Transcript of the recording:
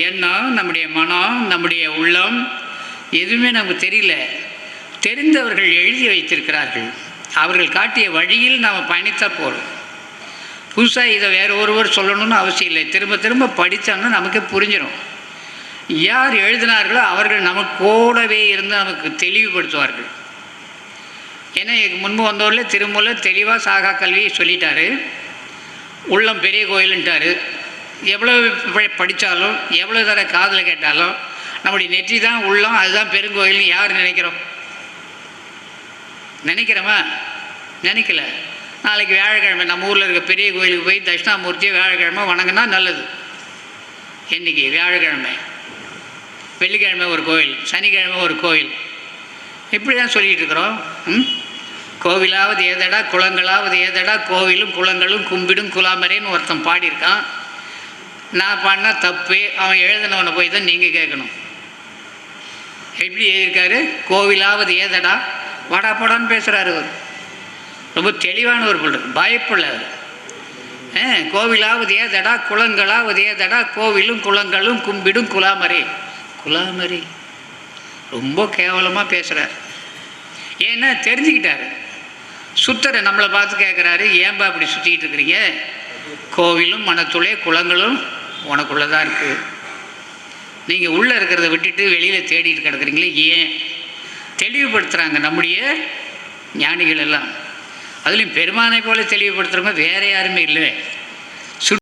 எண்ணம், நம்முடைய மனம், நம்முடைய உள்ளம் எதுவுமே நமக்கு தெரியல. தெரிந்தவர்கள் எழுதி வைத்திருக்கிறார்கள். அவர்கள் காட்டிய வழியில் நாம் பயணித்தால் போகிறோம். புதுசாக இதை வேறு ஒருவர் சொல்லணும்னு அவசியம் இல்லை. திரும்ப திரும்ப படித்தோம்னா நமக்கு புரிஞ்சிடும். யார் எழுதினார்களோ அவர்கள் நமக்கு கூடவே இருந்து நமக்கு தெளிவுபடுத்துவார்கள். ஏன்னா முன்பு வந்தவரில் திருமூலர் தெளிவாக சாகா கல்வியை சொல்லிட்டாரு. உள்ளம் பெரிய கோயிலுன்ட்டார். எவ்வளோ படித்தாலும் எவ்வளோ தர காதில் கேட்டாலும் நம்முடைய நெற்றி தான் உள்ளம், அதுதான் பெருங்கோயில்னு யார் நினைக்கிறோம்? நினைக்கிறோமா? நினைக்கல. நாளைக்கு வியாழக்கிழமை நம்ம ஊரில் இருக்க பெரிய கோயிலுக்கு போய் தட்சிணாமூர்த்தியை வியாழக்கிழமை வணங்கினா நல்லது. என்றைக்கு? வியாழக்கிழமை. வெள்ளிக்கிழமை ஒரு கோயில், சனிக்கிழமை ஒரு கோயில், இப்படி தான் சொல்லிகிட்டு இருக்கிறோம். கோவிலாவது ஏதடா குளங்களாவது ஏதடா, கோவிலும் குளங்களும் கும்பிடும் குலாமரேன்னு ஒருத்தன் பாடியிருக்கான். நான் பாடினா தப்பு, அவன் எழுதினவனை போய் தான் நீங்கள் கேட்கணும். எப்படி எழுதியிருக்காரு? கோவிலாவது ஏதடா, வாடாப்பாடான்னு பேசுகிறாரு. அவர் ரொம்ப தெளிவான ஒரு பொருள், பயப்படல அவர். கோவிலாவது ஏதடா குளங்களாவது ஏதடா, கோவிலும் குளங்களும் கும்பிடும் குலாமரே. குலாமரே ரொம்ப கேவலமாக பேசுகிறார். ஏன்னா தெரிஞ்சுக்கிட்டாரு. சுத்தரை நம்மளை பார்த்து கேட்குறாரு, ஏன்பா அப்படி சுற்றிக்கிட்டு இருக்கிறீங்க? கோவிலும் மனத்துளே குளங்களும் உனக்குள்ளே தான் இருக்குது. நீங்கள் உள்ளே இருக்கிறத விட்டுட்டு வெளியில் தேடிட்டு கிடக்குறீங்களே ஏன்? தெளிவுபடுத்துகிறாங்க நம்முடைய ஞானிகள் எல்லாம். அதுலேயும் பெருமானை போல தெளிவுபடுத்துகிறவங்க வேறு யாருமே இல்லை.